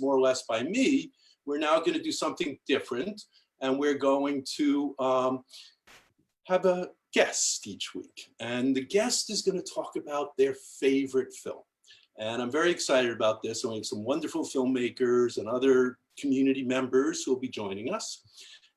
more or less by me, we're now going to do something different. And we're going to have a guest each week. And the guest is going to talk about their favorite film. And I'm very excited about this. And we have some wonderful filmmakers and other community members who will be joining us.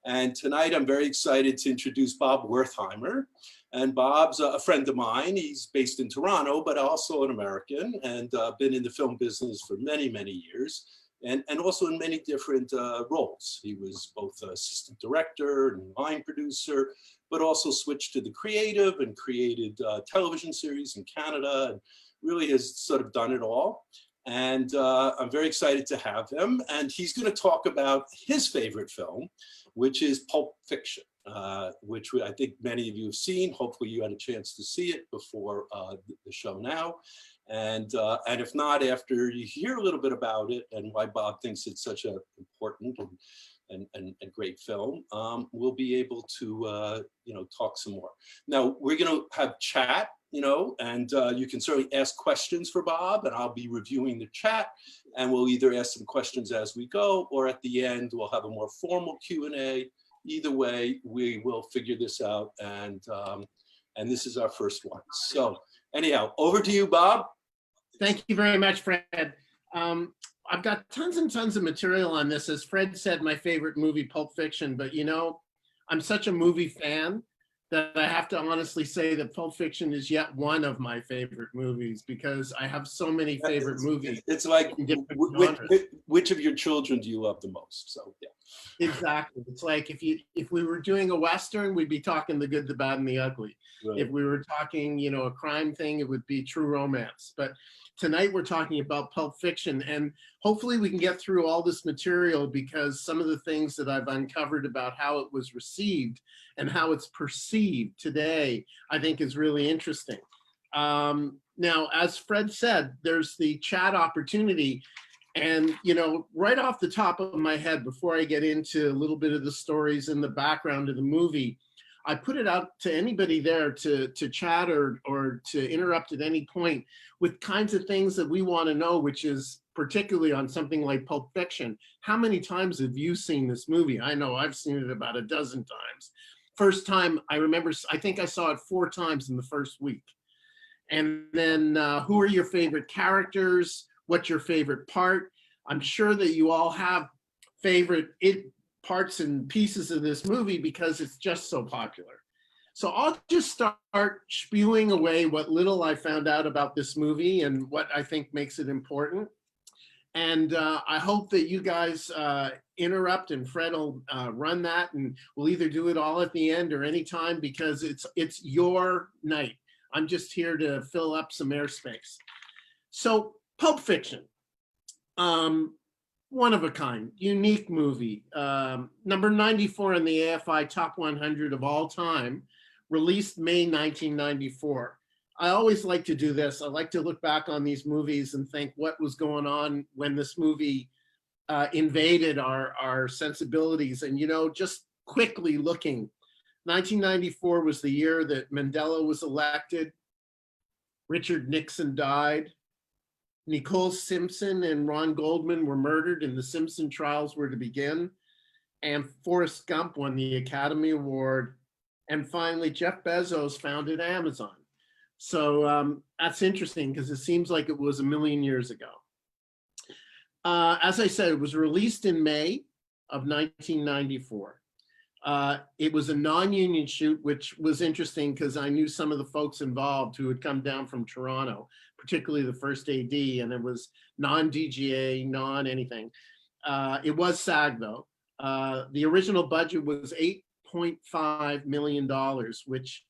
And tonight, I'm very excited to introduce Bob Wertheimer. And Bob's a friend of mine. He's based in Toronto, but also an American, and been in the film business for many, many years, and also in many different roles. He was both assistant director and line producer, but also switched to the creative and created television series in Canada, and really has sort of done it all. And I'm very excited to have him. And he's going to talk about his favorite film, which is Pulp Fiction. Which I think many of you have seen. Hopefully you had a chance to see it before the show now. And if not, after you hear a little bit about it and why Bob thinks it's such an important and great film, we'll be able to talk some more. Now we're going to have chat, and you can certainly ask questions for Bob, and I'll be reviewing the chat, and we'll either ask some questions as we go, or at the end we'll have a more formal Q&A. Either way, we will figure this out, and this is our first one. So anyhow, over to you, Bob. Thank you very much, Fred. I've got tons and tons of material on this. As Fred said, my favorite movie, Pulp Fiction, but I'm such a movie fan that I have to honestly say that Pulp Fiction is yet one of my favorite movies, because I have so many favorite movies. It's like, which of your children do you love the most? So yeah. Exactly. It's like if we were doing a Western, we'd be talking The Good, the Bad, and the Ugly. Right. If we were talking, a crime thing, it would be True Romance. But tonight we're talking about Pulp Fiction, and hopefully we can get through all this material, because some of the things that I've uncovered about how it was received and how it's perceived today, I think is really interesting. Now, as Fred said, there's the chat opportunity. And, right off the top of my head, before I get into a little bit of the stories and the background of the movie, I put it out to anybody there to chat or to interrupt at any point with kinds of things that we want to know, which is particularly on something like Pulp Fiction. How many times have you seen this movie? I know I've seen it about a dozen times. First time, I remember, I think I saw it 4 times in the first week. And then who are your favorite characters? What's your favorite part? I'm sure that you all have favorite parts and pieces of this movie because it's just so popular. So I'll just start spewing away what little I found out about this movie and what I think makes it important. And I hope that you guys interrupt, and Fred will run that, and we'll either do it all at the end or anytime, because it's your night. I'm just here to fill up some airspace. So Pulp Fiction, one of a kind, unique movie. Number 94 in the AFI Top 100 of all time, released May 1994. I always like to do this. I like to look back on these movies and think what was going on when this movie invaded our sensibilities. And, just quickly looking, 1994 was the year that Mandela was elected, Richard Nixon died, Nicole Simpson and Ron Goldman were murdered, and the Simpson trials were to begin, and Forrest Gump won the Academy Award, and finally Jeff Bezos founded Amazon. So that's interesting, because it seems like it was a million years ago. As I said, it was released in May of 1994. It was a non-union shoot, which was interesting because I knew some of the folks involved who had come down from Toronto, particularly the first AD, and it was non-DGA, non-anything. It was SAG though. The original budget was $8.5 million, which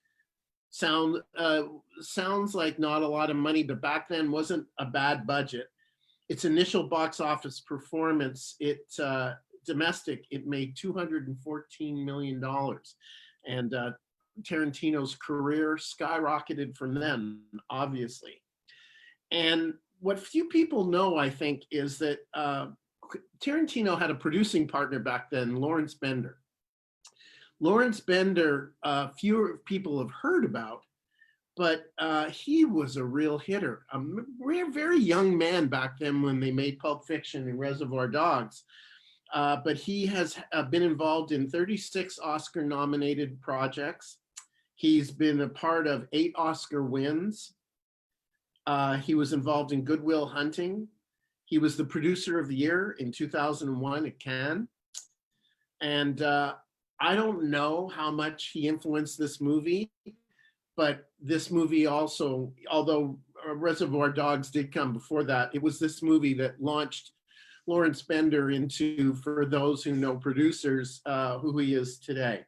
sounds like not a lot of money, but back then wasn't a bad budget. Its initial box office performance, domestic, it made $214 million. And Tarantino's career skyrocketed from then, obviously. And what few people know, I think, is that Tarantino had a producing partner back then, Lawrence Bender. Lawrence Bender, fewer people have heard about, but he was a real hitter. A very young man back then when they made Pulp Fiction and Reservoir Dogs. But he has been involved in 36 Oscar-nominated projects. He's been a part of 8 Oscar wins. He was involved in Good Will Hunting. He was the producer of the year in 2001 at Cannes. And I don't know how much he influenced this movie, but this movie also, although Reservoir Dogs did come before that, it was this movie that launched Lawrence Bender into, for those who know producers, who he is today.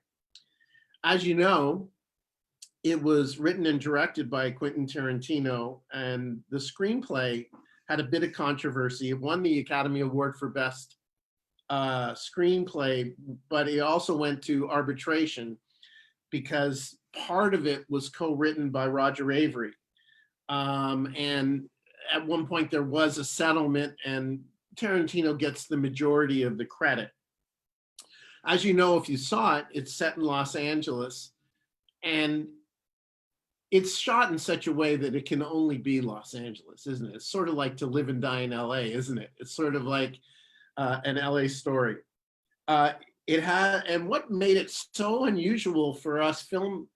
As you know, it was written and directed by Quentin Tarantino, and the screenplay had a bit of controversy. It won the Academy Award for Best Screenplay, but it also went to arbitration because part of it was co-written by Roger Avery. And at one point there was a settlement and Tarantino gets the majority of the credit. As you know, if you saw it, it's set in Los Angeles, and it's shot in such a way that it can only be Los Angeles, isn't it? It's sort of like To Live and Die in LA, isn't it? It's sort of like an LA story. It had, and what made it so unusual for us film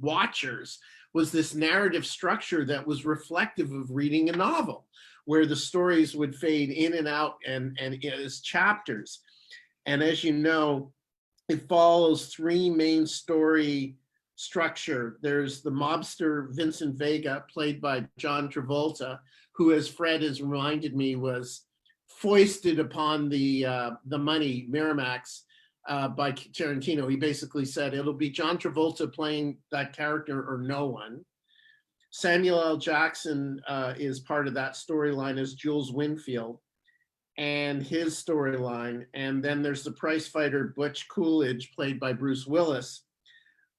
watchers was this narrative structure that was reflective of reading a novel, where the stories would fade in and out and as chapters. And as you know, it follows 3 main story structure. There's the mobster Vincent Vega, played by John Travolta, who, as Fred has reminded me, was foisted upon the money, Miramax, by Tarantino. He basically said, it'll be John Travolta playing that character or no one. Samuel L. Jackson is part of that storyline as Jules Winfield and his storyline. And then there's the prize fighter Butch Coolidge, played by Bruce Willis.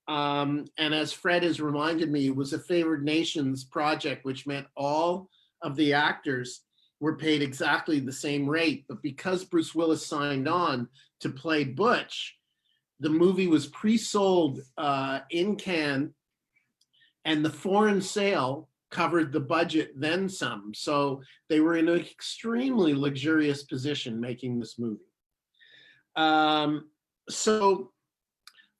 And as Fred has reminded me, it was a favored nations project, which meant all of the actors were paid exactly the same rate. But because Bruce Willis signed on to play Butch, the movie was pre-sold in Cannes, and the foreign sale covered the budget, then some. So they were in an extremely luxurious position making this movie. So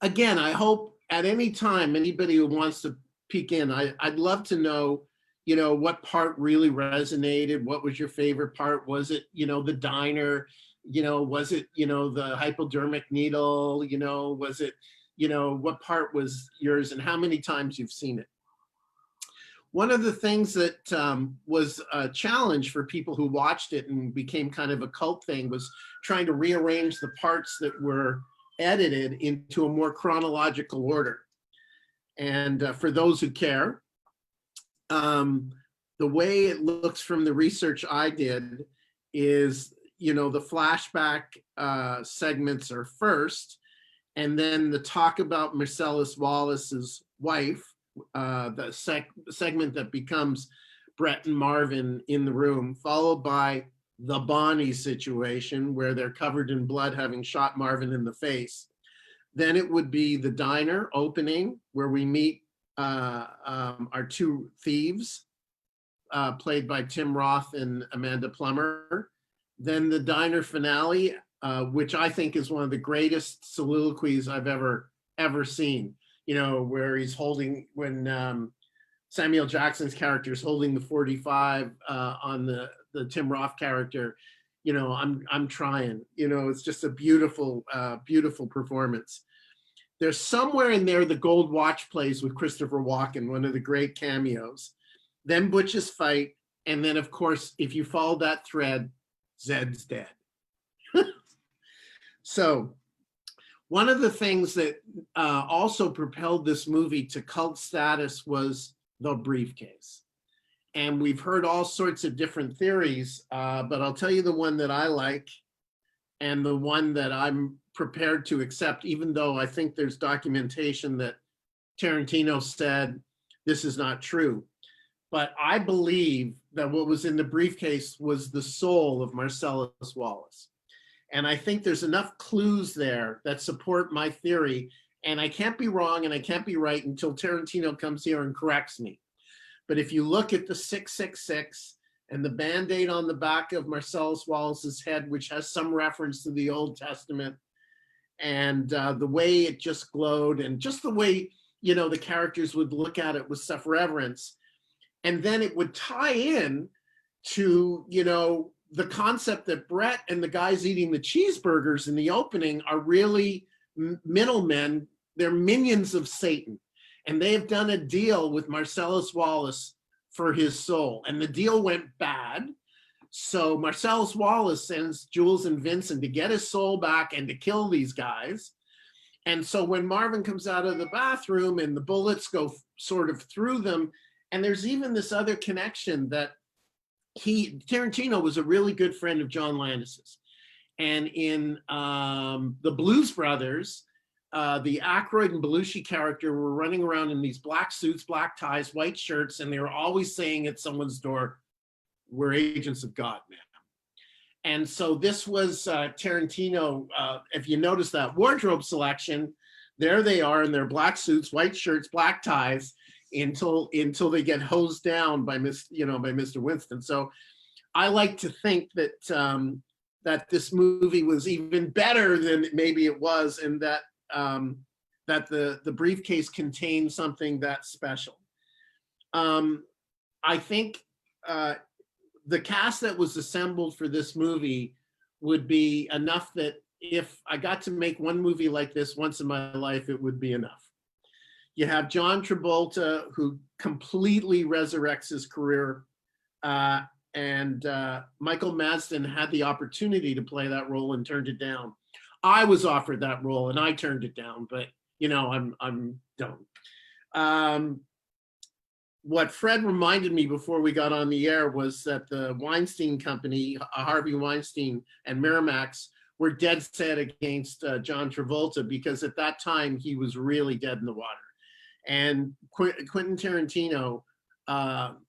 again, I hope at any time, anybody who wants to peek in, I'd love to know, you know, what part really resonated. What was your favorite part? Was it, you know, the diner? You know, was it, you know, the hypodermic needle? You know, was it, you know, what part was yours and how many times you've seen it? One of the things that was a challenge for people who watched it and became kind of a cult thing was trying to rearrange the parts that were edited into a more chronological order. And for those who care, the way it looks from the research I did is, you know, the flashback segments are first, and then the talk about Marcellus Wallace's wife, the segment that becomes Brett and Marvin in the room, followed by the Bonnie situation where they're covered in blood having shot Marvin in the face. Then it would be the diner opening where we meet our 2 thieves, played by Tim Roth and Amanda Plummer. Then the diner finale, which I think is one of the greatest soliloquies I've ever seen. You know, where he's holding, when Samuel Jackson's character is holding the 45 on the Tim Roth character, you know, I'm trying, you know, it's just a beautiful, beautiful performance. There's somewhere in there the gold watch plays with Christopher Walken, one of the great cameos. Then Butch's fight, and then of course, if you follow that thread, Zed's dead. So one of the things that also propelled this movie to cult status was the briefcase. And we've heard all sorts of different theories, but I'll tell you the one that I like and the one that I'm prepared to accept, even though I think there's documentation that Tarantino said this is not true. But I believe that what was in the briefcase was the soul of Marcellus Wallace. And I think there's enough clues there that support my theory. And I can't be wrong and I can't be right until Tarantino comes here and corrects me. But if you look at the 666 and the Band-Aid on the back of Marcellus Wallace's head, which has some reference to the Old Testament, and the way it just glowed, and just the way, you know, the characters would look at it with such reverence. And then it would tie in to, you know, the concept that Brett and the guys eating the cheeseburgers in the opening are really middlemen. They're minions of Satan. And they have done a deal with Marcellus Wallace for his soul. And the deal went bad. So Marcellus Wallace sends Jules and Vincent to get his soul back and to kill these guys. And so when Marvin comes out of the bathroom and the bullets go sort of through them, and there's even this other connection that Tarantino was a really good friend of John Landis's. And in the Blues Brothers, the Aykroyd and Belushi character were running around in these black suits, black ties, white shirts, and they were always saying at someone's door, "We're agents of God now." And so this was Tarantino. If you notice that wardrobe selection, there they are in their black suits, white shirts, black ties, until they get hosed down by Mr. Winston. So I like to think that that this movie was even better than maybe it was, and that that the briefcase contained something that special. I think the cast that was assembled for this movie would be enough that if I got to make one movie like this once in my life, it would be enough. You have John Travolta, who completely resurrects his career, and Michael Madsen had the opportunity to play that role and turned it down. I was offered that role and I turned it down, but you know, I'm done. What Fred reminded me before we got on the air was that the Weinstein Company, Harvey Weinstein and Miramax, were dead set against John Travolta because at that time he was really dead in the water. And Quentin Tarantino,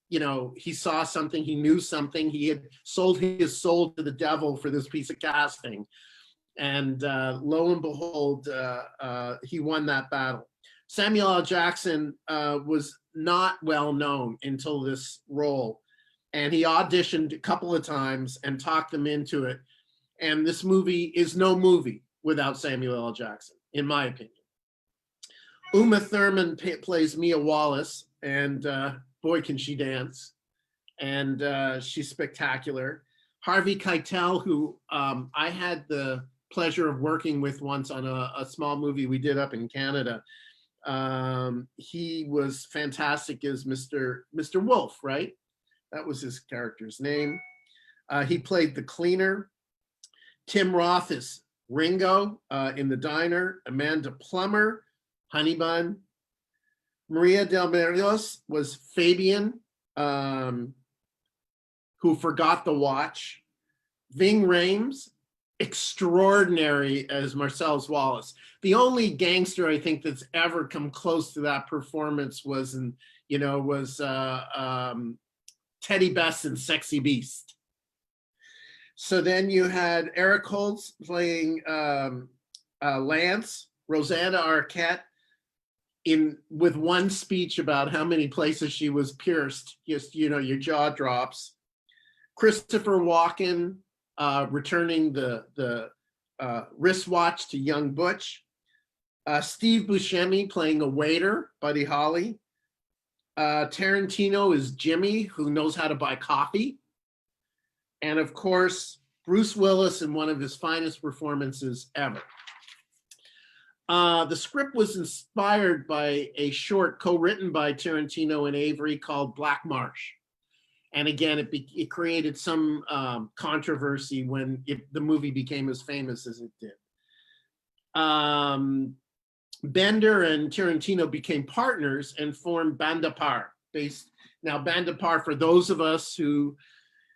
you know, he saw something, he knew something, he had sold his soul to the devil for this piece of casting. And lo and behold, he won that battle. Samuel L. Jackson was not well known until this role. And he auditioned a couple of times and talked them into it. And this movie is no movie without Samuel L. Jackson, in my opinion. Uma Thurman plays Mia Wallace, and boy, can she dance. And she's spectacular. Harvey Keitel, who I had the pleasure of working with once on a small movie we did up in Canada. He was fantastic as Mr. Wolf, right? That was his character's name. He played the cleaner. Tim Roth is Ringo in The Diner. Amanda Plummer, Honey Bun. Maria del Marios was Fabian, who forgot the watch. Ving Rhames, extraordinary as Marcellus Wallace. The only gangster I think that's ever come close to that performance was Teddy Best in Sexy Beast. So then you had Eric Holtz playing Lance, Rosanna Arquette with one speech about how many places she was pierced. Just, you know, your jaw drops. Christopher Walken returning the wristwatch to young Butch. Steve Buscemi playing a waiter, Buddy Holly. Tarantino is Jimmy, who knows how to buy coffee. And of course, Bruce Willis in one of his finest performances ever. The script was inspired by a short co-written by Tarantino and Avery called Black Marsh. And again, it created some controversy when the movie became as famous as it did. Bender and Tarantino became partners and formed Bande à Part. Now, Bande à Part, for those of us who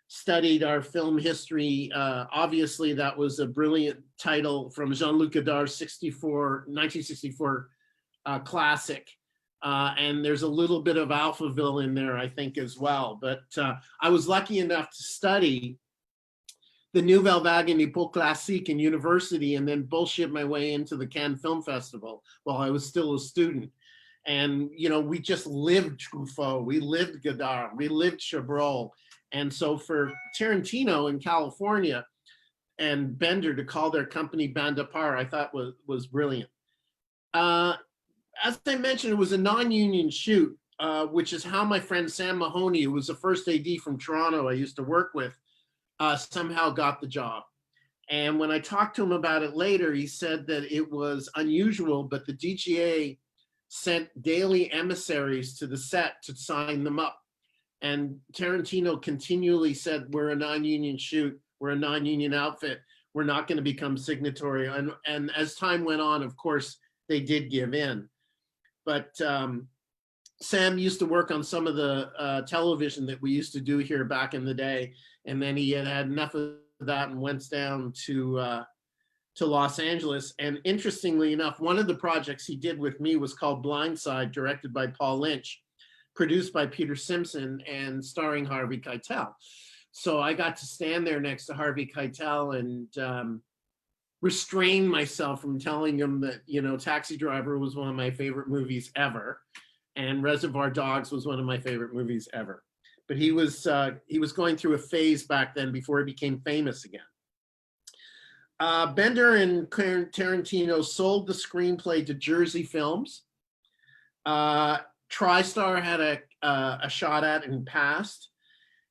studied our film history, obviously that was a brilliant title from Jean-Luc Godard's 1964 classic. And there's a little bit of Alphaville in there, I think, as well. But I was lucky enough to study the Nouvelle Vague and Époque Classique in university, and then bullshit my way into the Cannes Film Festival while I was still a student. And, you know, we just lived Truffaut, we lived Godard, we lived Chabrol. And so for Tarantino in California and Bender to call their company Bande à Part, I thought was brilliant. As I mentioned, it was a non-union shoot, which is how my friend Sam Mahoney, who was the first AD from Toronto I used to work with, somehow got the job. And when I talked to him about it later, he said that it was unusual, but the DGA sent daily emissaries to the set to sign them up. And Tarantino continually said, we're a non-union shoot, we're a non-union outfit, we're not going to become signatory. And as time went on, of course, they did give in. But Sam used to work on some of the television that we used to do here back in the day. And then he had enough of that and went down to Los Angeles. And interestingly enough, one of the projects he did with me was called Blindside, directed by Paul Lynch, produced by Peter Simpson and starring Harvey Keitel. So I got to stand there next to Harvey Keitel and restrain myself from telling him that, you know, Taxi Driver was one of my favorite movies ever, and Reservoir Dogs was one of my favorite movies ever. But he was going through a phase back then before he became famous again. Bender and Tarantino sold the screenplay to Jersey Films. TriStar had a shot at it and passed.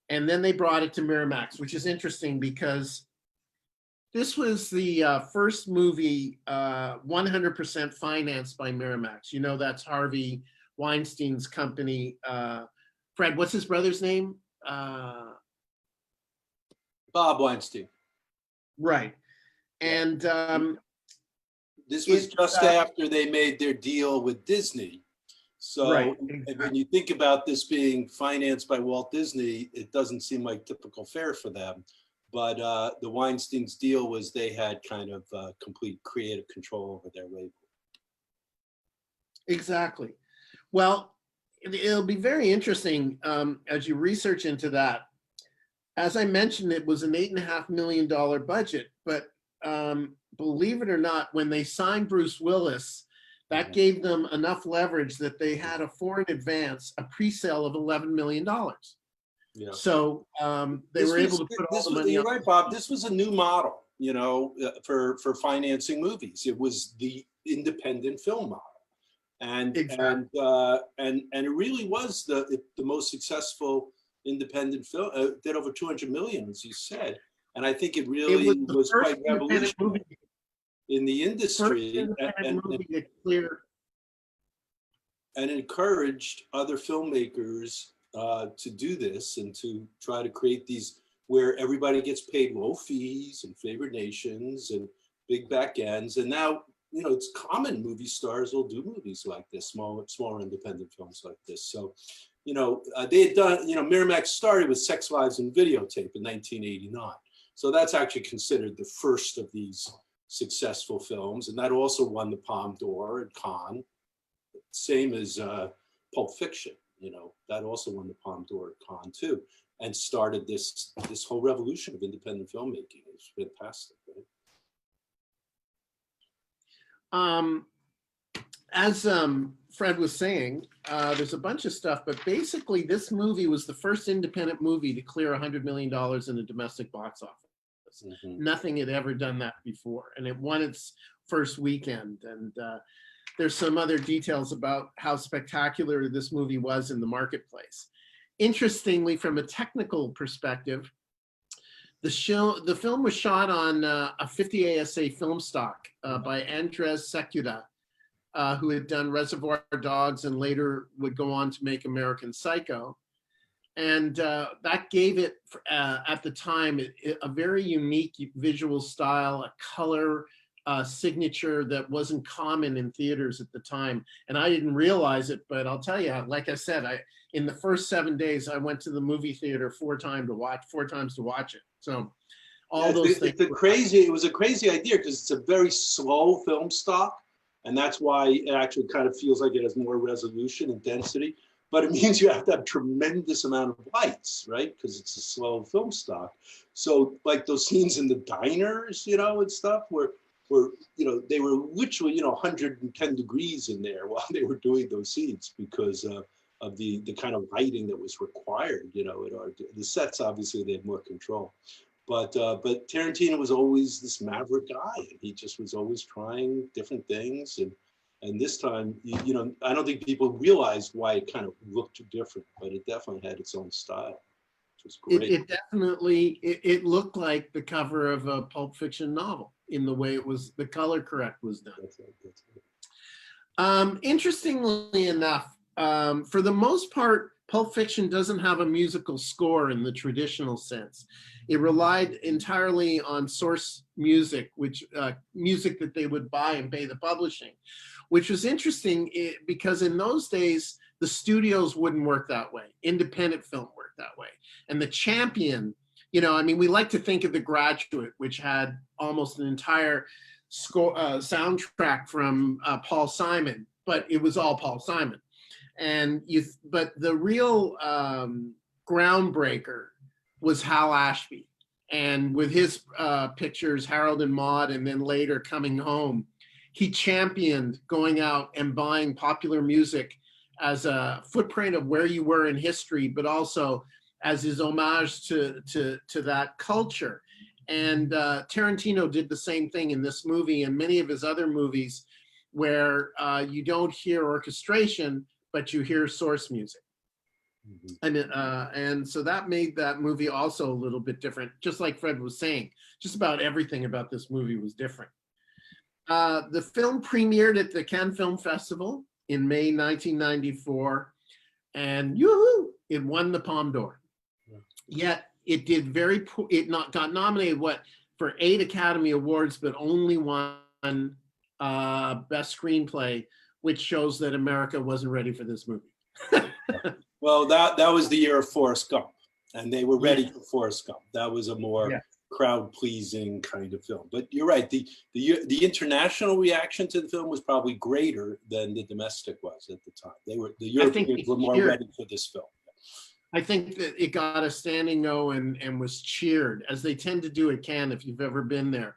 And then they brought it to Miramax, which is interesting because this was the first movie 100% financed by Miramax. You know, that's Harvey Weinstein's company. Fred, what's his brother's name? Bob Weinstein. Right. And this was just after they made their deal with Disney. So right, exactly. When you think about this being financed by Walt Disney, it doesn't seem like typical fare for them. But the Weinstein's deal was they had kind of complete creative control over their label. Exactly. Well, it'll be very interesting as you research into that. As I mentioned, it was an $8.5 million budget, but believe it or not, when they signed Bruce Willis, that gave them enough leverage that they had a foreign advance, a pre-sale of $11 million. Yeah. So they were able to put all the money. You're right, Bob. This was a new model, you know, for financing movies. It was the independent film model, and exactly. and it really was the most successful independent film. Did over 200 million, as you said, and I think it really was quite revolutionary in the industry, and encouraged other filmmakers to do this and to try to create these where everybody gets paid low fees and favored nations and big back ends. And now, you know, it's common movie stars will do movies like this, smaller independent films like this. So, you know, they had done, you know, Miramax started with Sex, Lives, and Videotape in 1989. So that's actually considered the first of these successful films. And that also won the Palme d'Or at Cannes, same as Pulp Fiction. You know, that also won the Palme d'Or at Cannes too, and started this whole revolution of independent filmmaking. It's fantastic, right? As Fred was saying, there's a bunch of stuff, but basically this movie was the first independent movie to clear $100 million in the domestic box office. Mm-hmm. Nothing had ever done that before, and it won its first weekend. And there's some other details about how spectacular this movie was in the marketplace. Interestingly, from a technical perspective, the film was shot on a 50 ASA film stock by Andres Secura, who had done Reservoir Dogs and later would go on to make American Psycho. And that gave it, at the time, a very unique visual style, a color signature that wasn't common in theaters at the time. And I didn't realize it, but I'll tell you, like I said, in the first 7 days, I went to the movie theater four times to watch it. So all those things. It was a crazy idea because it's a very slow film stock. And that's why it actually kind of feels like it has more resolution and density. but it means you have to have tremendous amount of lights, right? Because it's a slow film stock. So like those scenes in the diners, and stuff where they were literally, 110 degrees in there while they were doing those scenes because of the kind of lighting that was required, the sets, obviously they had more control. But Tarantino was always this maverick guy, and he just was always trying different things. And this time, I don't think people realized why it kind of looked different, but it definitely had its own style, which was great. It definitely, it looked like the cover of a Pulp Fiction novel in the way it was, the color correct was done. That's right. Interestingly enough, for the most part, Pulp Fiction doesn't have a musical score in the traditional sense. It relied entirely on source music, which music that they would buy and pay the publishing, which was interesting because in those days, the studios wouldn't work that way. Independent film worked that way. And The Champion, we like to think of The Graduate, which had almost an entire score, soundtrack from Paul Simon, but it was all Paul Simon. But the real groundbreaker was Hal Ashby, and with his pictures, Harold and Maude, and then later Coming Home, he championed going out and buying popular music as a footprint of where you were in history, but also as his homage to that culture. And Tarantino did the same thing in this movie and many of his other movies, where you don't hear orchestration, but you hear source music. And so that made that movie also a little bit different. Just like Fred was saying, just about everything about this movie was different. The film premiered at the Cannes Film Festival in May 1994, and yoo-hoo, it won the Palme d'Or. Yet it did very poor. It got nominated for 8 Academy Awards, but only won Best Screenplay, which shows that America wasn't ready for this movie. Well, that was the year of Forrest Gump, and they were ready for Forrest Gump. That was a more crowd-pleasing kind of film. But you're right, the international reaction to the film was probably greater than the domestic was at the time. The Europeans were more ready for this film. I think that it got a standing O and was cheered, as they tend to do at Cannes. If you've ever been there,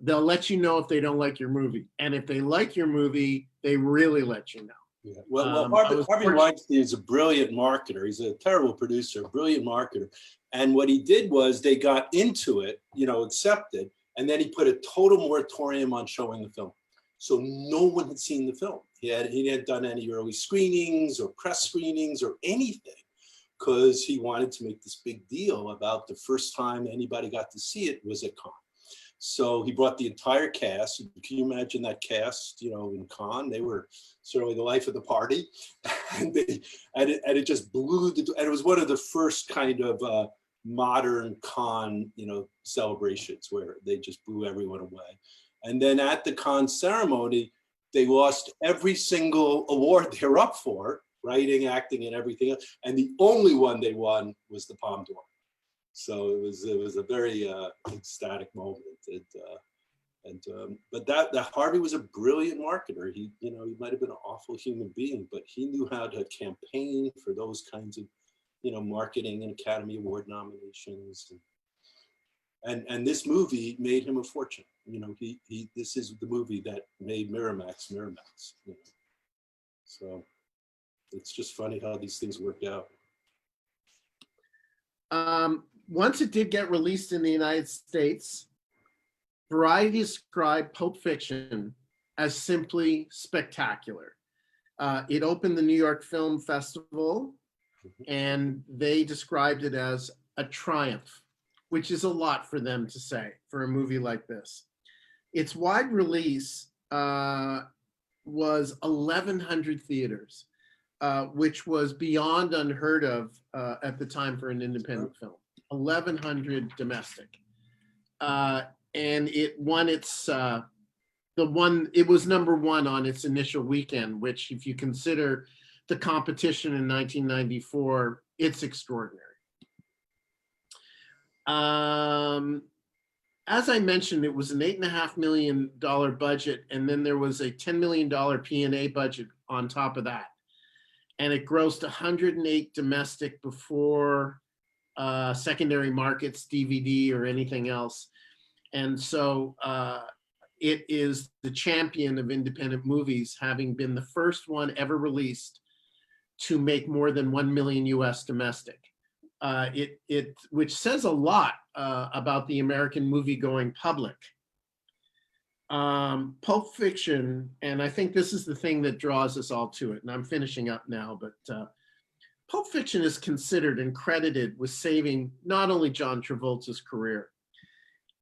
they'll let you know if they don't like your movie, and if they like your movie, they really let you know. Yeah. Well, Harvey Weinstein is a brilliant marketer. He's a terrible producer, a brilliant marketer. And what he did was they got into it, accepted, and then he put a total moratorium on showing the film. So no one had seen the film. He hadn't done any early screenings or press screenings or anything, because he wanted to make this big deal about the first time anybody got to see it was at Cannes. So he brought the entire cast. Can you imagine that cast, in Cannes? They were certainly the life of the party. And it just blew and it was one of the first kind of modern Cannes, celebrations where they just blew everyone away. And then at the Cannes ceremony, they lost every single award they were up for, writing, acting, and everything else. And the only one they won was the Palme d'Or. So it was a very ecstatic moment. But that Harvey was a brilliant marketer. He might have been an awful human being, but he knew how to campaign for those kinds of, marketing and Academy Award nominations. And this movie made him a fortune. This is the movie that made Miramax. So it's just funny how these things work out. Once it did get released in the United States, Variety described Pulp Fiction as simply spectacular. It opened the New York Film Festival, and they described it as a triumph, which is a lot for them to say for a movie like this. Its wide release was 1,100 theaters, which was beyond unheard of at the time for an independent film. 1,100 domestic, and it won it was number one on its initial weekend, which, if you consider the competition in 1994, it's extraordinary. As I mentioned, it was an $8.5 million budget, and then there was a $10 million P&A budget on top of that. and it grossed 108 domestic before secondary markets, DVD or anything else. And so it is the champion of independent movies, having been the first one ever released to make more than 1 million US domestic. Which says a lot about the American movie-going public. Pulp Fiction, and I think this is the thing that draws us all to it, and I'm finishing up now, but Pulp Fiction is considered and credited with saving not only John Travolta's career,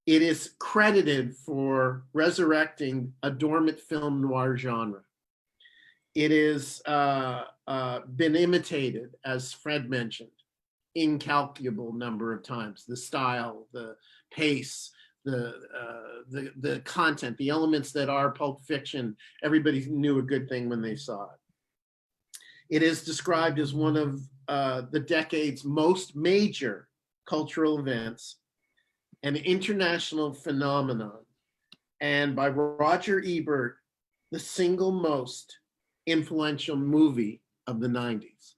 it is credited for resurrecting a dormant film noir genre. It has been imitated, as Fred mentioned, incalculable number of times. The style, the pace, the content, the elements that are Pulp Fiction, everybody knew a good thing when they saw it. It is described as one of the decade's most major cultural events, an international phenomenon, and by Roger Ebert, the single most influential movie of the 90s.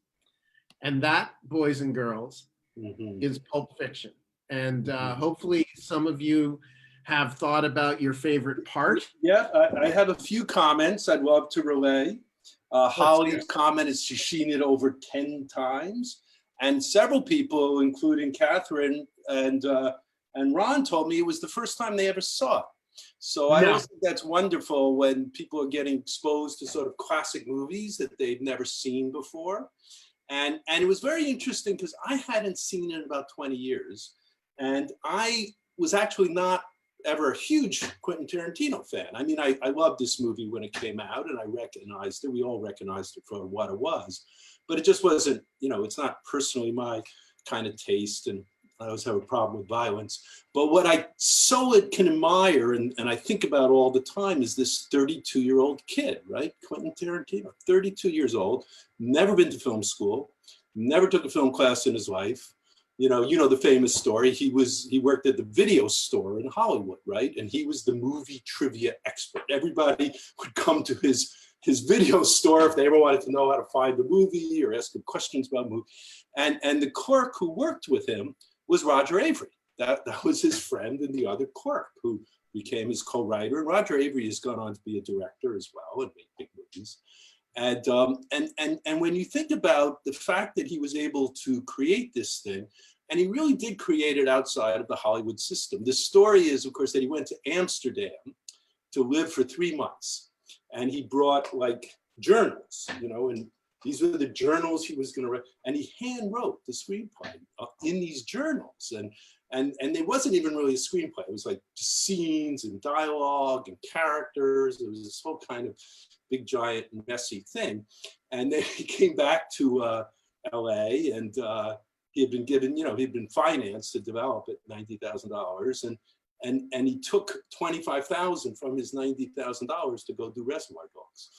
And that, boys and girls, is Pulp Fiction. And hopefully some of you have thought about your favorite part. Yeah, I have a few comments I'd love to relay. Holly's comment is she's seen it over 10 times. And several people, including Catherine and Ron, told me it was the first time they ever saw it. So I always think that's wonderful when people are getting exposed to sort of classic movies that they've never seen before. And it was very interesting because I hadn't seen it in about 20 years. And I was actually not ever a huge Quentin Tarantino fan. I mean, I loved this movie when it came out and I recognized it. We all recognized it for what it was. But it just wasn't, it's not personally my kind of taste. And I always have a problem with violence. But what I can admire and I think about all the time is this 32-year-old kid, right? Quentin Tarantino, 32 years old, never been to film school, never took a film class in his life. You know the famous story. He worked at the video store in Hollywood, right? And he was the movie trivia expert. Everybody would come to his video store if they ever wanted to know how to find the movie or ask him questions about the movie. And the clerk who worked with him was Roger Avery. That was his friend and the other clerk who became his co-writer. And Roger Avery has gone on to be a director as well and make big movies. And when you think about the fact that he was able to create this thing, and he really did create it outside of the Hollywood system. The story is, of course, that he went to Amsterdam to live for 3 months. And he brought like journals, and these were the journals he was going to write. And he hand wrote the screenplay in these journals. And it wasn't even really a screenplay. It was like just scenes and dialogue and characters. It was this whole kind of big, giant, messy thing. And then he came back to LA and he had been given, he'd been financed to develop it, $90,000. And he took $25,000 from his $90,000 to go do Reservoir Dogs.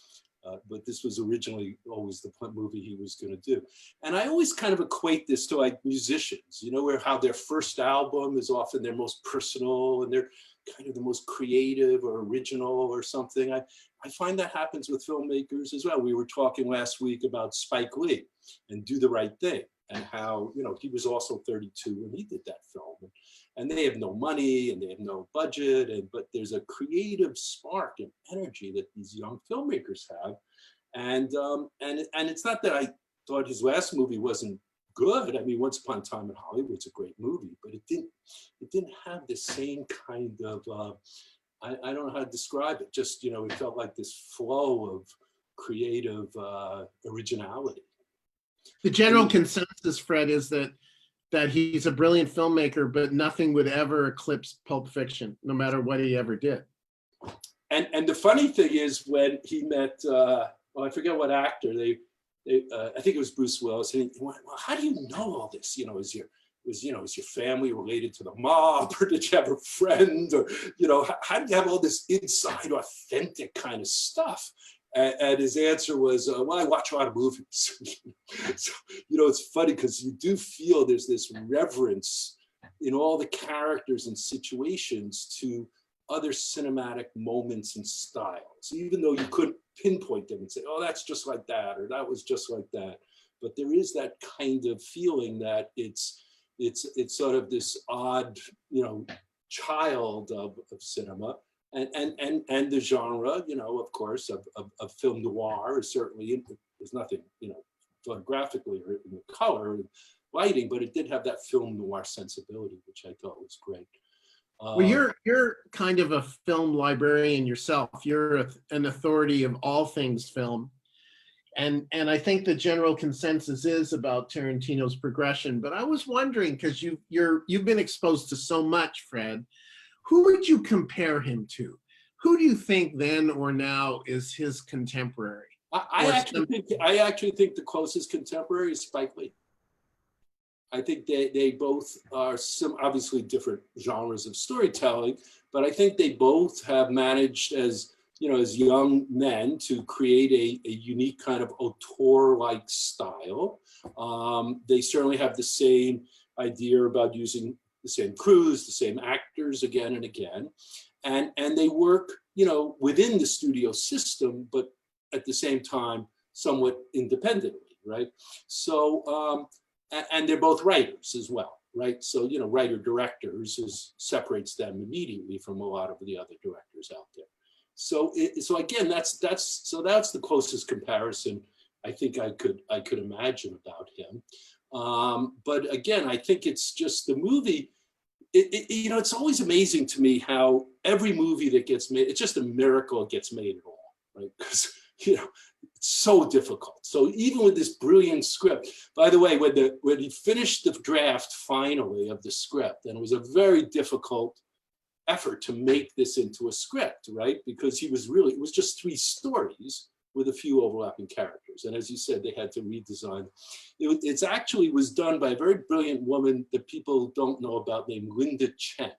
But this was originally always the movie he was going to do. And I always kind of equate this to like musicians, where how their first album is often their most personal and they're kind of the most creative or original or something. I find that happens with filmmakers as well. We were talking last week about Spike Lee and Do the Right Thing and how, he was also 32 when he did that film. And they have no money and they have no budget, but there's a creative spark and energy that these young filmmakers have. And it's not that I thought his last movie wasn't good. I mean, Once Upon a Time in Hollywood's a great movie, but it didn't have the same kind of, I don't know how to describe it. Just, it felt like this flow of creative originality. The general consensus, Fred, is that he's a brilliant filmmaker, but nothing would ever eclipse Pulp Fiction, no matter what he ever did. And the funny thing is when he met, I forget what actor, I think it was Bruce Willis, and he went, well, how do you know all this? Is your family related to the mob, or did you have a friend, or how did you have all this inside, authentic kind of stuff? And his answer was, well, I watch a lot of movies. So, it's funny because you do feel there's this reverence in all the characters and situations to other cinematic moments and styles, even though you couldn't pinpoint them and say, oh, that's just like that, or that was just like that. But there is that kind of feeling that it's sort of this odd, child of cinema. And the genre, of course, of film noir is certainly, there's nothing, photographically or in the color and lighting, but it did have that film noir sensibility, which I thought was great. Well, you're kind of a film librarian yourself. You're an authority of all things film. And I think the general consensus is about Tarantino's progression. But I was wondering, because you've been exposed to so much, Fred, who would you compare him to? Who do you think then or now is his contemporary? I actually think the closest contemporary is Spike Lee. I think they both are obviously different genres of storytelling, but I think they both have managed as young men to create a unique kind of auteur-like style. They certainly have the same idea about using the same crews, the same actors again and again. And they work, within the studio system, but at the same time, somewhat independently, right? So, and they're both writers as well, right? So, writer-directors separates them immediately from a lot of the other directors out there. So, so again, that's the closest comparison I think I could imagine about him. But again, I think it's just the movie. It's always amazing to me how every movie that gets made, it's just a miracle it gets made at all, right? Because it's so difficult. So even with this brilliant script, by the way, when he finished the draft finally of the script, and it was a very difficult effort to make this into a script, right? Because it was just 3 stories with a few overlapping characters. And as you said, they had to redesign. It actually was done by a very brilliant woman that people don't know about named Linda Chen.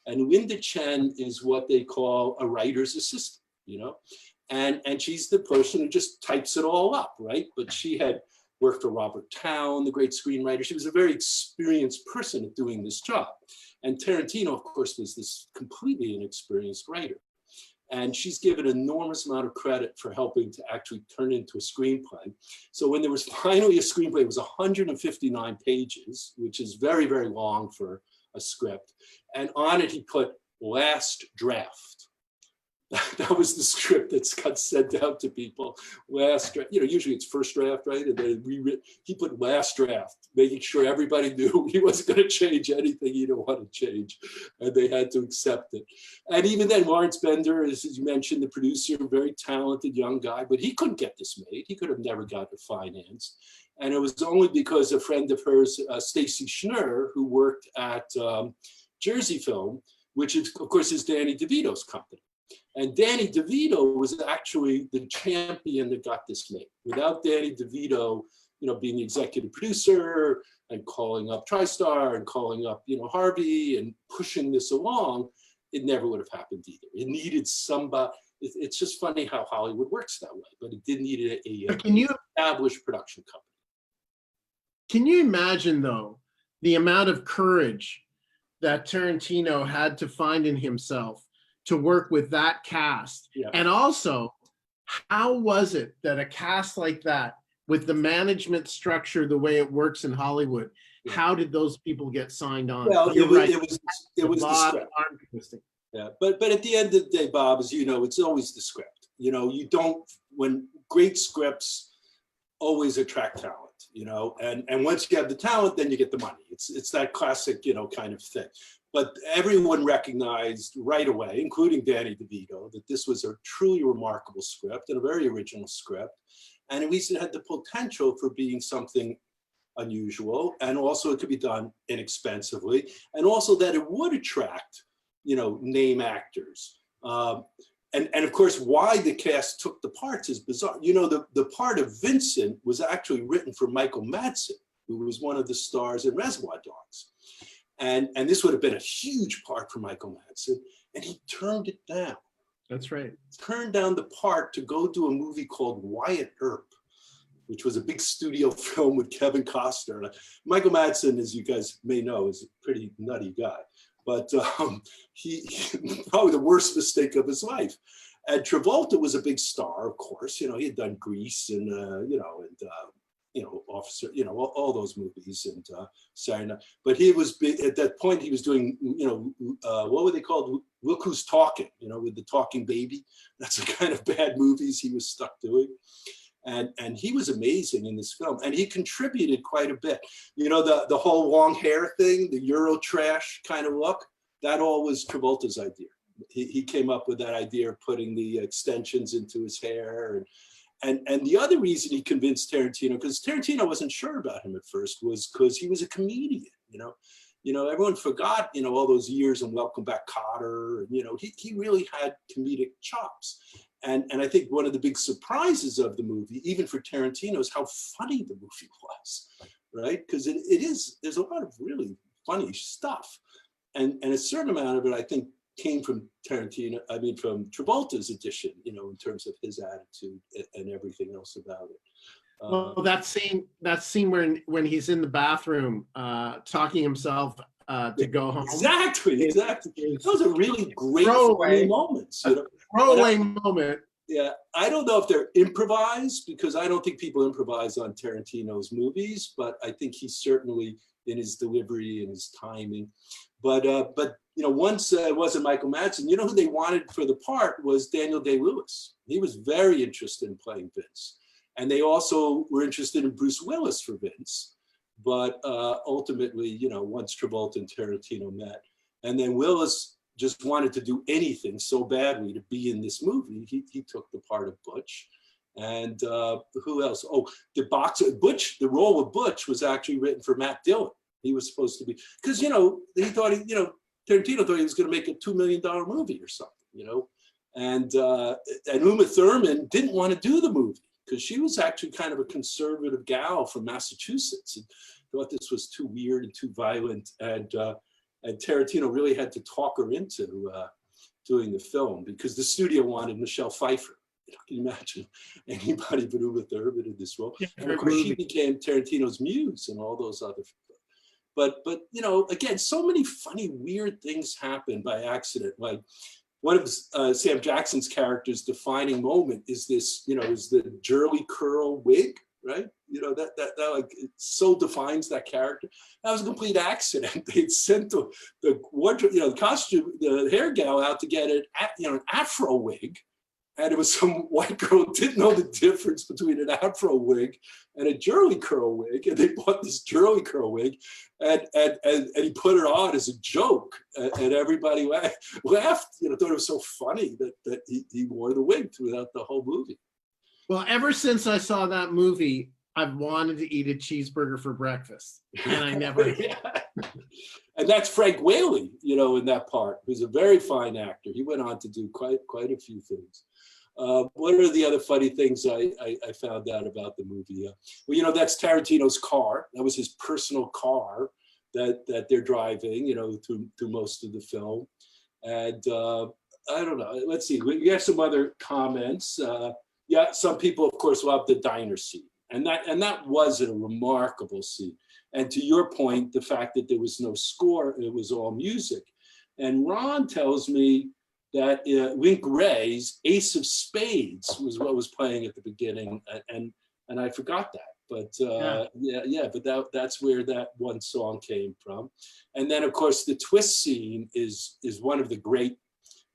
And Linda Chen is what they call a writer's assistant, And she's the person who just types it all up, right? But she had worked for Robert Towne, the great screenwriter. She was a very experienced person at doing this job. And Tarantino, of course, was this completely inexperienced writer. And she's given an enormous amount of credit for helping to actually turn it into a screenplay. So when there was finally a screenplay, it was 159 pages, which is very, very long for a script. And on it, he put last draft. That was the script that's got sent out to people. Last draft, usually it's first draft, right? And then he put last draft, making sure everybody knew he wasn't going to change anything he didn't want to change. And they had to accept it. And even then, Lawrence Bender, as you mentioned, the producer, a very talented young guy, but he couldn't get this made. He could have never got the finance. And it was only because a friend of hers, Stacy Schnurr, who worked at Jersey Film, which is, of course, is Danny DeVito's company. And Danny DeVito was actually the champion that got this made. Without Danny DeVito, being the executive producer and calling up TriStar and calling up, Harvey and pushing this along, it never would have happened either. It needed somebody. It's just funny how Hollywood works that way, but it did need a established production company. Can you imagine, though, the amount of courage that Tarantino had to find in himself to work with that cast? Yeah. And also, how was it that a cast like that, with the management structure the way it works in Hollywood, how did those people get signed on? Well, it was the script. Yeah, but at the end of the day, Bob, as you know, it's always the script. When great scripts always attract talent, and once you have the talent, then you get the money. It's that classic, kind of thing. But everyone recognized right away, including Danny DeVito, that this was a truly remarkable script and a very original script. And at least it had the potential for being something unusual. And also it could be done inexpensively. And also that it would attract, name actors. And of course, why the cast took the parts is bizarre. The part of Vincent was actually written for Michael Madsen, who was one of the stars in Reservoir Dogs. And this would have been a huge part for Michael Madsen, and he turned it down. That's right. Turned down the part to go do a movie called Wyatt Earp, which was a big studio film with Kevin Costner. Michael Madsen, as you guys may know, is a pretty nutty guy. but he probably the worst mistake of his life. And Travolta was a big star, of course. You know, he had done Grease and Officer, all those movies and Saturday Night. But he was big at that point. He was doing, what were they called? Look Who's Talking, with the talking baby. That's the kind of bad movies he was stuck doing. And he was amazing in this film, and he contributed quite a bit. The whole long hair thing, the Euro trash kind of look, that all was Travolta's idea. He came up with that idea of putting the extensions into his hair. And the other reason he convinced Tarantino, because Tarantino wasn't sure about him at first, was because he was a comedian. Everyone forgot, all those years in Welcome Back, Kotter. He really had comedic chops. And I think one of the big surprises of the movie, even for Tarantino, is how funny the movie was, right? Because there's a lot of really funny stuff. And a certain amount of it, I think, came from from Travolta's edition, in terms of his attitude and everything else about it. Well, that scene when he's in the bathroom talking himself to go home. Exactly. Those are really great funny moments. Throwaway moment. Yeah, I don't know if they're improvised, because I don't think people improvise on Tarantino's movies, but I think he certainly, in his delivery and his timing. But once it wasn't Michael Madsen, who they wanted for the part was Daniel Day-Lewis. He was very interested in playing Vince. And they also were interested in Bruce Willis for Vince. But ultimately, once Travolta and Tarantino met, and then Willis just wanted to do anything so badly to be in this movie, he took the part of Butch. And who else? Oh, the boxer, Butch, the role of Butch was actually written for Matt Dillon. He was supposed to be, because, he thought, Tarantino thought he was going to make a $2 million movie or something, and Uma Thurman didn't want to do the movie because she was actually kind of a conservative gal from Massachusetts and thought this was too weird and too violent. And Tarantino really had to talk her into doing the film because the studio wanted Michelle Pfeiffer. Can you imagine anybody but Uma Thurman in this role? And of course, she became Tarantino's muse and all those other. But again, so many funny, weird things happen by accident. Like one of Sam Jackson's character's defining moment is this, is the Jurley curl wig, right? That like it so defines that character. That was a complete accident. They'd sent the wardrobe, the costume, the hair gal out to get an afro wig. And it was some white girl who didn't know the difference between an afro wig and a Jurley curl wig. And they bought this Jurley curl wig and he put it on as a joke. And everybody laughed, thought it was so funny that he wore the wig throughout the whole movie. Well, ever since I saw that movie, I've wanted to eat a cheeseburger for breakfast. And I never. Yeah. And that's Frank Whaley, in that part, who's a very fine actor. He went on to do quite a few things. What are the other funny things I found out about the movie? Well, that's Tarantino's car. That was his personal car that they're driving, through most of the film. And I don't know. Let's see. We have some other comments. Some people, of course, love the diner scene, and that was a remarkable scene. And to your point, the fact that there was no score, it was all music. And Ron tells me that Link Wray's Ace of Spades was what was playing at the beginning, and I forgot that. But but that's where that one song came from. And then, of course, the twist scene is one of the great.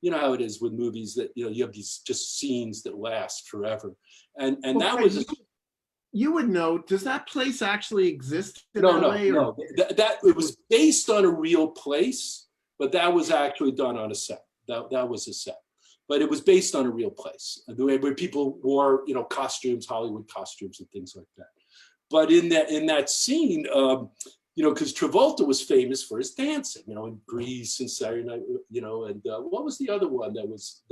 You know how it is with movies that you have these just scenes that last forever, and that was. You would know. Does that place actually exist in No. That it was based on a real place, but that was actually done on a set. That was a set, but it was based on a real place. The way where people wore, costumes, Hollywood costumes, and things like that. But in that scene, because Travolta was famous for his dancing, in Grease and Saturday Night, and what was the other one that was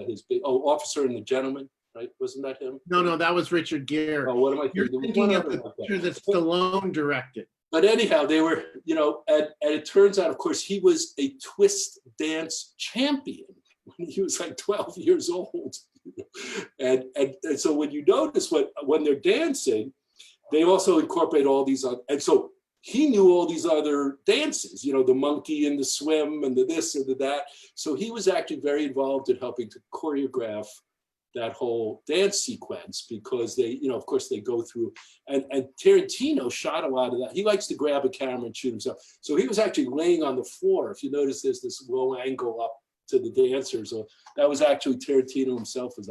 his big? Oh, Officer and the Gentleman. Right? Wasn't that him? No, that was Richard Gere. Oh, what am I thinking? You're thinking of the picture that Stallone directed. But anyhow, they were, and it turns out, of course, he was a twist dance champion when he was like 12 years old. And so when you notice when they're dancing, they also incorporate all these, and so he knew all these other dances, you know, the monkey and the swim and the this and the that. So he was actually very involved in helping to choreograph that whole dance sequence, because they, you know, of course they go through, and Tarantino shot a lot of that. He likes to grab a camera and shoot himself. So he was actually laying on the floor. If you notice, there's this low angle up to the dancers. So that was actually Tarantino himself was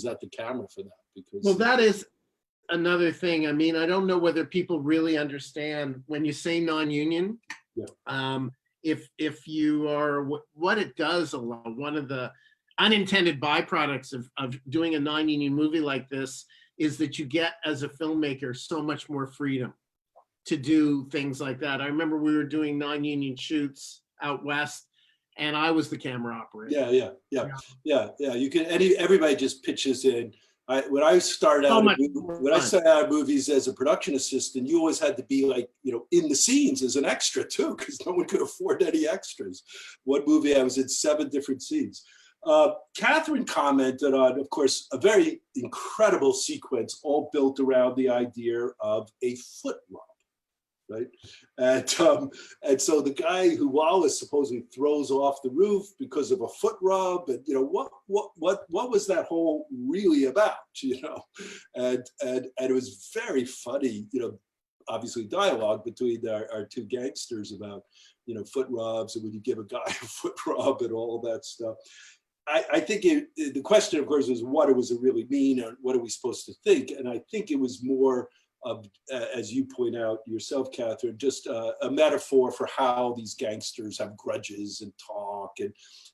at the camera for that. Because well, that is another thing. I mean, I don't know whether people really understand when you say non-union. Yeah. If you are, what it does a lot, one of the unintended byproducts of doing a non-union movie like this is that you get, as a filmmaker, so much more freedom to do things like that. I remember we were doing non-union shoots out west, and I was the camera operator. Yeah. You can. Everybody just pitches in. When I started out movies as a production assistant, you always had to be like, you know, in the scenes as an extra too, because no one could afford any extras. One movie I was in 7 different scenes. Catherine commented on, of course, a very incredible sequence, all built around the idea of a foot rub, right? And so the guy who Wallace supposedly throws off the roof because of a foot rub, and you know what was that whole really about, you know? And it was very funny, you know, obviously dialogue between our 2 gangsters about, you know, foot rubs, and would you give a guy a foot rub and all of that stuff. I think the question, of course, is what does it really mean, and what are we supposed to think? And I think it was more of, as you point out yourself, Catherine, just a metaphor for how these gangsters have grudges and talk,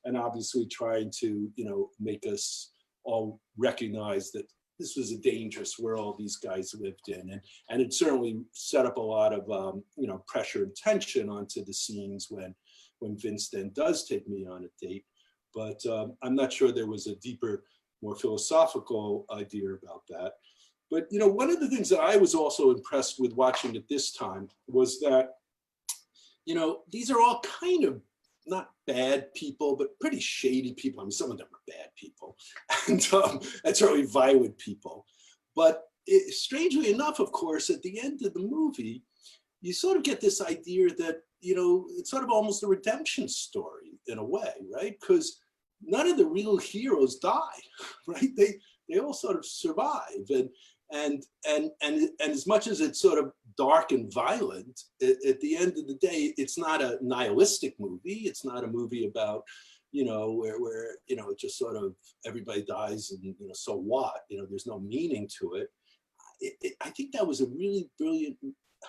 and obviously trying to, you know, make us all recognize that this was a dangerous world these guys lived in, and it certainly set up a lot of you know, pressure and tension onto the scenes when Vince then does take me on a date. But I'm not sure there was a deeper, more philosophical idea about that. But, you know, one of the things that I was also impressed with watching it this time was that, you know, these are all kind of not bad people, but pretty shady people. I mean, some of them are bad people, and certainly violent people. But strangely enough, of course, at the end of the movie, you sort of get this idea that, you know, it's sort of almost a redemption story in a way, right? Because none of the real heroes die, right? They all sort of survive, and as much as it's sort of dark and violent, at the end of the day, it's not a nihilistic movie. It's not a movie about, you know, where you know, it just sort of everybody dies and, you know, so what? You know, there's no meaning to it. I think that was a really brilliant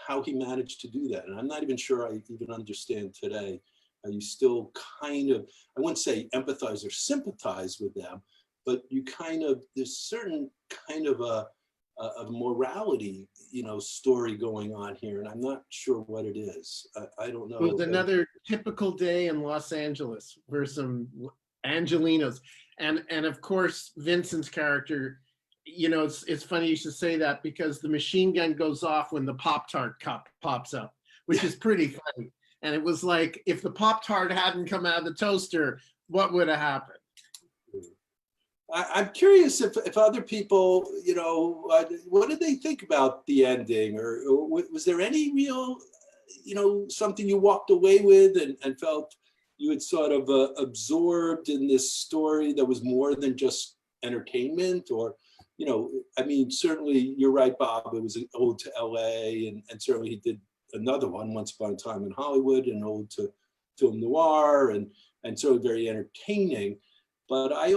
how he managed to do that, and I'm not even sure I even understand today. You still kind of, I wouldn't say empathize or sympathize with them, but you kind of, there's certain kind of a morality, you know, story going on here, and I'm not sure what it is. I don't know. It was another typical day in Los Angeles where some Angelinos, and of course Vincent's character, you know, it's funny you should say that, because the machine gun goes off when the Pop-Tart cup pops up, which is pretty funny. And it was like, if the Pop-Tart hadn't come out of the toaster, what would have happened? I'm curious if other people, you know, what did they think about the ending, or was there any real, you know, something you walked away with and felt you had sort of absorbed in this story that was more than just entertainment? Or, you know, I mean, certainly you're right, Bob, it was an ode to LA, and certainly he did another one, Once Upon a Time in Hollywood, an ode to film noir, and sort of very entertaining. But I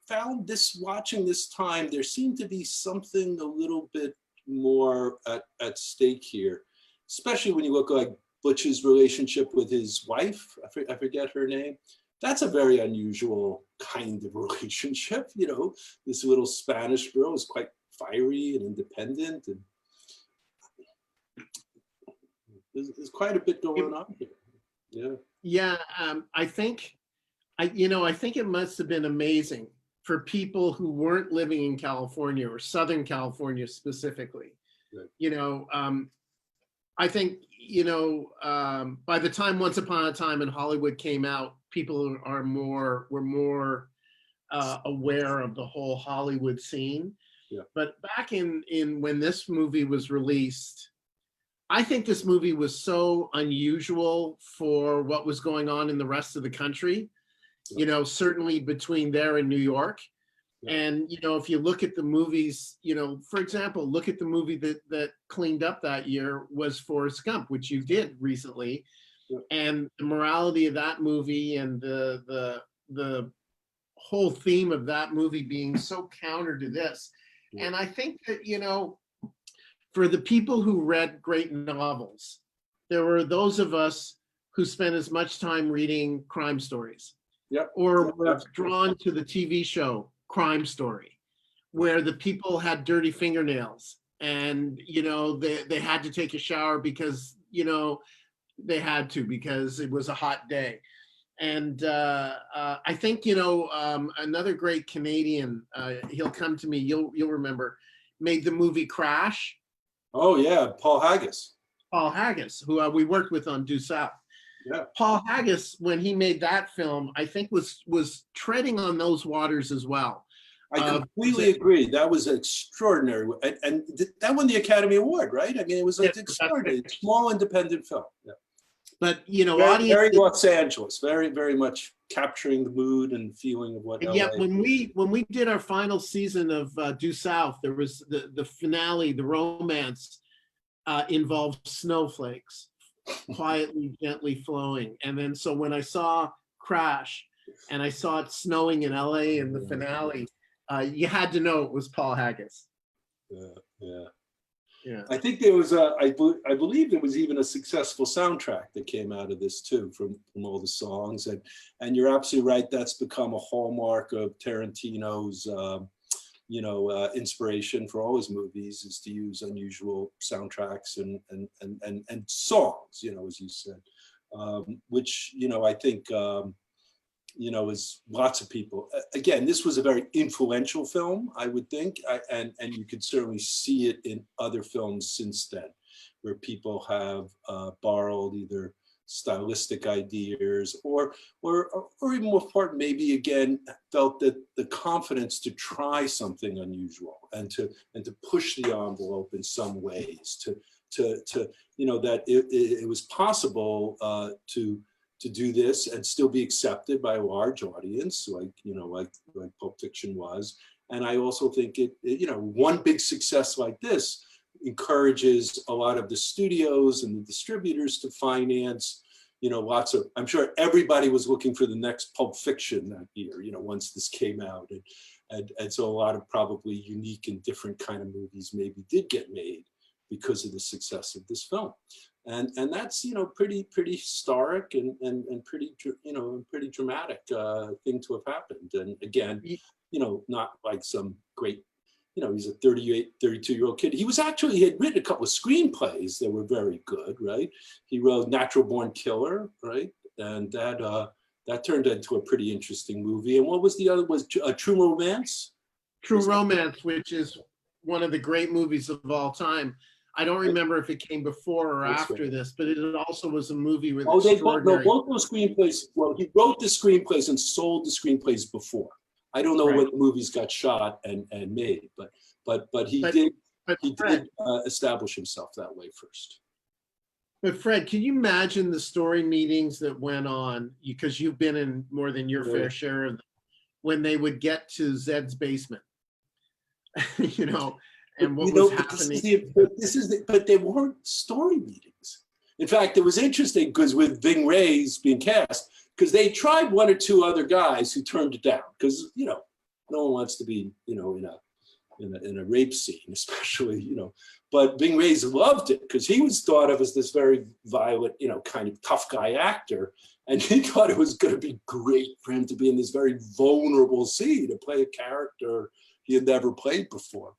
found this, watching this time, there seemed to be something a little bit more at stake here, especially when you look like Butch's relationship with his wife. I forget her name. That's a very unusual kind of relationship. You know, this little Spanish girl is quite fiery and independent, and there's quite a bit going on here. Yeah. Yeah, I think it must have been amazing for people who weren't living in California, or Southern California specifically. Right. You know, I think, you know, by the time Once Upon a Time in Hollywood came out, people were more aware of the whole Hollywood scene. Yeah. But back in when this movie was released, I think this movie was so unusual for what was going on in the rest of the country, you know, certainly between there and New York. And, you know, if you look at the movies, you know, for example, look at the movie that cleaned up that year was Forrest Gump, which you did recently. And the morality of that movie and the whole theme of that movie being so counter to this. And I think that, you know, for the people who read great novels, there were those of us who spent as much time reading crime stories, or were drawn to the TV show Crime Story, where the people had dirty fingernails and, you know, they had to take a shower because, you know, they had to because it was a hot day. And I think, you know, another great Canadian, he'll come to me, you'll remember, made the movie Crash. Oh yeah, Paul Haggis. Paul Haggis, who we worked with on Due South. Yeah. Paul Haggis, when he made that film, I think was treading on those waters as well. I completely agree. That was extraordinary, and that won the Academy Award, right? I mean, it was like extraordinary, small independent film. Yeah. But you know, very Los Angeles, very much capturing the mood and feeling of what. And yet, when we did our final season of Due South, there was the finale, the romance involved snowflakes quietly, gently flowing. And then, so when I saw Crash, and I saw it snowing in LA in the finale, you had to know it was Paul Haggis. Yeah. I think there was I believe there was even a successful soundtrack that came out of this too, from all the songs, and you're absolutely right. That's become a hallmark of Tarantino's, you know, inspiration for all his movies, is to use unusual soundtracks and songs, you know, as you said, which, you know, I think, you know, as lots of people, again, this was a very influential film, I would think, and you could certainly see it in other films since then, where people have borrowed either stylistic ideas or even more part, maybe again, felt that the confidence to try something unusual and to push the envelope in some ways, to you know, that it was possible to do this and still be accepted by a large audience, like, you know, like Pulp Fiction was. And I also think it, you know, one big success like this encourages a lot of the studios and the distributors to finance, you know, lots of, I'm sure everybody was looking for the next Pulp Fiction that year, you know, once this came out. And so a lot of probably unique and different kind of movies maybe did get made because of the success of this film. And that's, you know, pretty historic and pretty, you know, pretty dramatic thing to have happened. And again, you know, not like some great, you know, he's a 32-year-old kid. He had written a couple of screenplays that were very good, right? He wrote Natural Born Killer, right? And that turned into a pretty interesting movie. And what was the other, was True Romance? True Romance, which is one of the great movies of all time. I don't remember if it came before or after this, but it also was a movie with extraordinary. Both those screenplays. Well, he wrote the screenplays and sold the screenplays before. I don't know what movies got shot and made, but he did establish himself that way first. But Fred, can you imagine the story meetings that went on, because you've been in more than your fair share of them, when they would get to Zed's basement, you know? And what was happening? But they weren't story meetings. In fact, it was interesting because with Ving Rhames being cast, because they tried one or two other guys who turned it down, because, you know, no one wants to be, you know, in a rape scene, especially, you know. But Ving Rhames loved it because he was thought of as this very violent, you know, kind of tough guy actor, and he thought it was going to be great for him to be in this very vulnerable scene, to play a character he had never played before.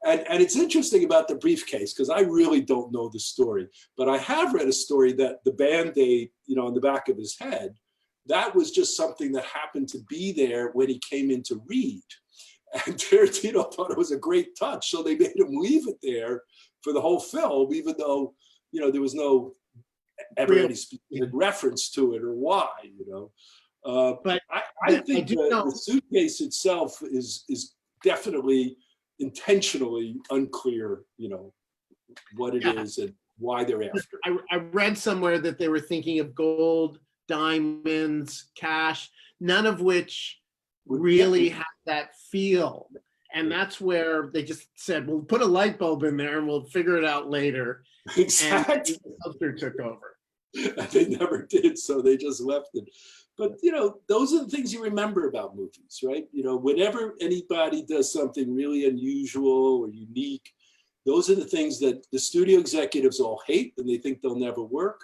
And it's interesting about the briefcase, because I really don't know the story, but I have read a story that the Band-Aid, you know, on the back of his head, that was just something that happened to be there when he came in to read. And Tarantino thought it was a great touch, so they made him leave it there for the whole film, even though, you know, there was no ever any specific reference to it or why, you know. But I think the suitcase itself is definitely intentionally unclear, you know, what it is. And why they're after it. I read somewhere that they were thinking of gold, diamonds, cash, none of which really had that feel. And that's where they just said, we'll put a light bulb in there and we'll figure it out later. Exactly. And the culture took over. They never did, so they just left it. But, you know, those are the things you remember about movies, right? You know, whenever anybody does something really unusual or unique, those are the things that the studio executives all hate and they think they'll never work.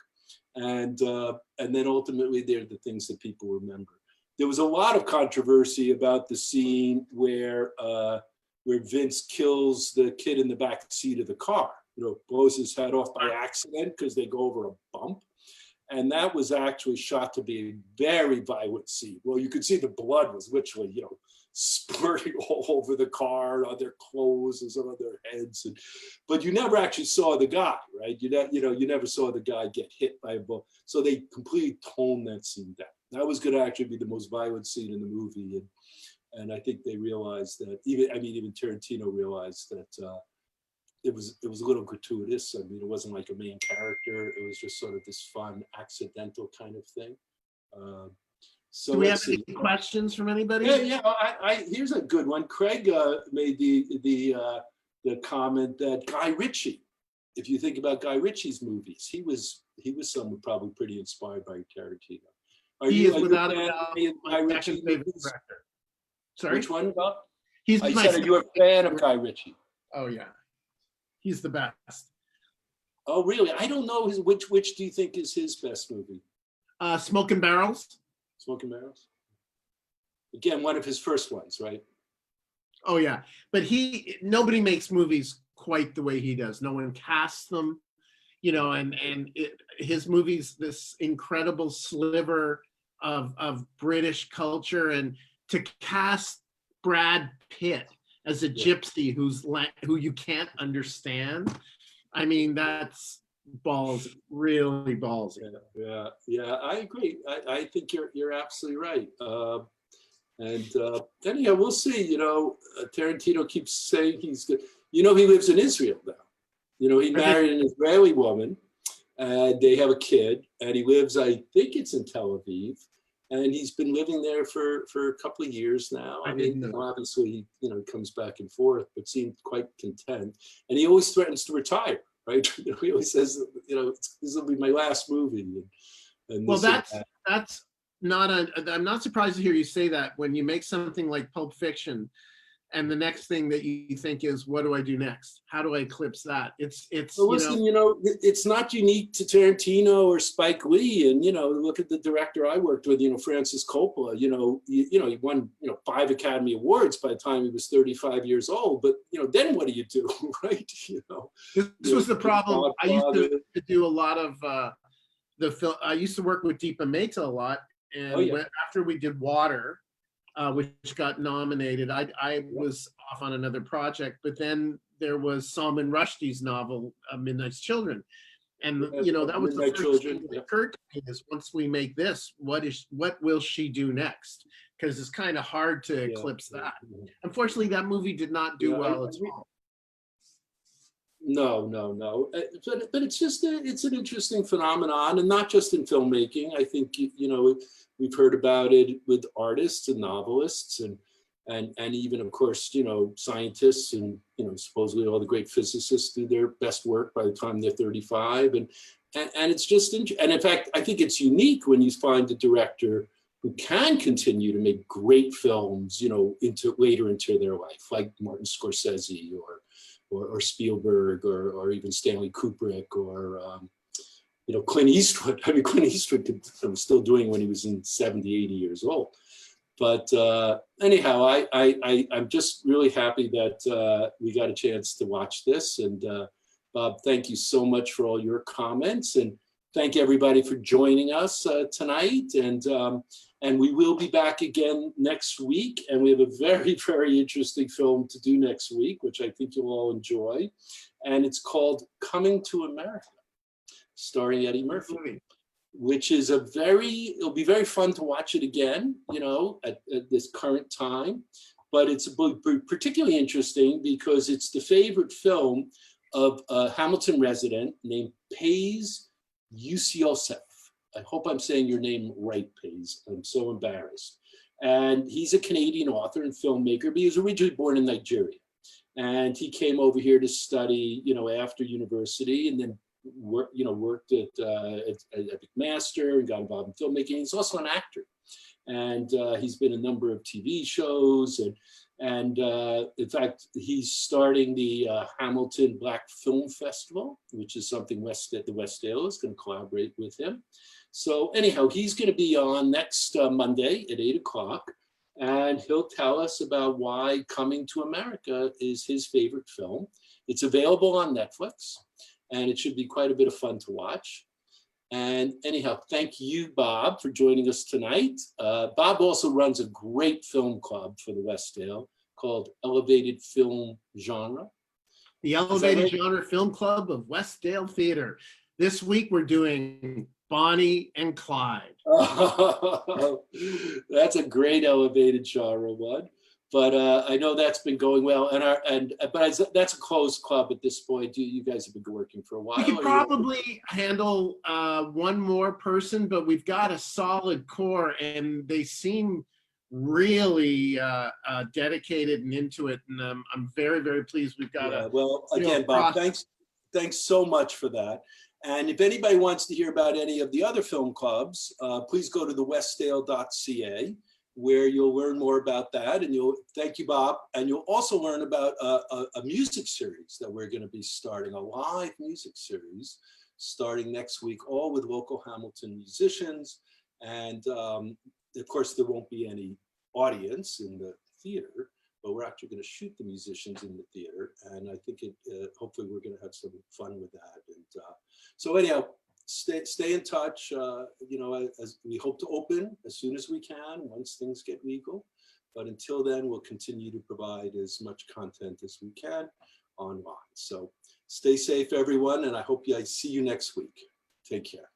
And then ultimately they're the things that people remember. There was a lot of controversy about the scene where Vince kills the kid in the back seat of the car, you know, blows his head off by accident because they go over a bump. And that was actually shot to be a very violent scene. Well, you could see the blood was literally, you know, spurting all over the car, on their clothes and some of their heads. But you never actually saw the guy, right? You never saw the guy get hit by a bullet. So they completely toned that scene down. That was going to actually be the most violent scene in the movie. And I think they realized that, even Tarantino realized that it was a little gratuitous. I mean, it wasn't like a main character. It was just sort of this fun, accidental kind of thing. So do we have any questions from anybody? Yeah. Here's a good one. Craig made the comment that Guy Ritchie. If you think about Guy Ritchie's movies, he was someone probably pretty inspired by Tarantino. He is without a doubt my second favorite director. Sorry, which one, Bob? He's I said, are you a fan of Guy Ritchie? Oh yeah, he's the best. Oh really? I don't know which do you think is his best movie? Smoke and Barrels. Smoke and Barrels. Again, one of his first ones, right? Oh yeah, but nobody makes movies quite the way he does. No one casts them, you know, and his movies, this incredible sliver of British culture, and to cast Brad Pitt as a gypsy who you can't understand. I mean, that's really ballsy. Yeah, I agree. I think you're absolutely right. Anyhow, we'll see. You know, Tarantino keeps saying he's good. You know, he lives in Israel now. You know, he married an Israeli woman, and they have a kid, and he lives, I think it's in Tel Aviv, and he's been living there for a couple of years now. I mean, obviously, he comes back and forth, but seemed quite content. And he always threatens to retire, right? He always says, this will be my last movie. And well, that's not I'm not surprised to hear you say that when you make something like Pulp Fiction, and the next thing that you think is, what do I do next? How do I eclipse that? Well, listen, it's not unique to Tarantino or Spike Lee. And, look at the director I worked with, Francis Coppola, he won, 5 Academy Awards by the time he was 35 years old. But, then what do you do, right? This was the problem. I used to do a lot of the film. I used to work with Deepa Mehta a lot. And after we did Water, which got nominated, I was off on another project, but then there was Salman Rushdie's novel, Midnight's Children. And, that was the first thing that occurred to me is, once we make this, what will she do next? Because it's kind of hard to eclipse that. Unfortunately, that movie did not do well at all. No. But it's just, it's an interesting phenomenon, and not just in filmmaking. I think, we've heard about it with artists and novelists and even, of course, scientists and, supposedly all the great physicists do their best work by the time they're 35. And it's just, and in fact, I think it's unique when you find a director who can continue to make great films, later into their life, like Martin Scorsese or Spielberg or even Stanley Kubrick or, Clint Eastwood. I mean, Clint Eastwood was still doing when he was in 70, 80 years old. But anyhow, I'm just really happy that we got a chance to watch this. And Bob, thank you so much for all your comments. And thank everybody for joining us tonight. And we will be back again next week. And we have a very, very interesting film to do next week, which I think you'll all enjoy. And it's called Coming to America, starring Eddie Murphy, which is it'll be very fun to watch it again, at this current time. But it's particularly interesting because it's the favorite film of a Hamilton resident named Pays Yusosef. I hope I'm saying your name right, Pays. I'm so embarrassed. And he's a Canadian author and filmmaker, but he was originally born in Nigeria. And he came over here to study, after university, and then worked at McMaster and got involved in filmmaking. He's also an actor. And he's been in a number of TV shows. And in fact, he's starting the Hamilton Black Film Festival, which is something the Westdale is going to collaborate with him. So anyhow, he's going to be on next Monday at 8 o'clock. And he'll tell us about why Coming to America is his favorite film. It's available on Netflix, and it should be quite a bit of fun to watch. And anyhow, thank you, Bob, for joining us tonight. Bob also runs a great film club for the Westdale called Elevated Film Genre. The Elevated Genre Film Club of Westdale Theater. This week we're doing Bonnie and Clyde. Oh, that's a great elevated genre one. But I know that's been going well, but that's a closed club at this point. You guys have been working for a while. We could probably handle one more person, but we've got a solid core, and they seem really dedicated and into it. And I'm very, very pleased. We've got well, again, Bob, thanks so much for that. And if anybody wants to hear about any of the other film clubs, please go to thewestdale.ca, where you'll learn more about that. And thank you, Bob. And you'll also learn about a music series that we're going to be starting, a live music series starting next week, all with local Hamilton musicians. And of course, there won't be any audience in the theater, but we're actually going to shoot the musicians in the theater. And I think hopefully we're going to have some fun with that. And so anyhow, stay in touch. As we hope to open as soon as we can once things get legal. But until then, we'll continue to provide as much content as we can online. So stay safe, everyone. And I hope I see you next week. Take care.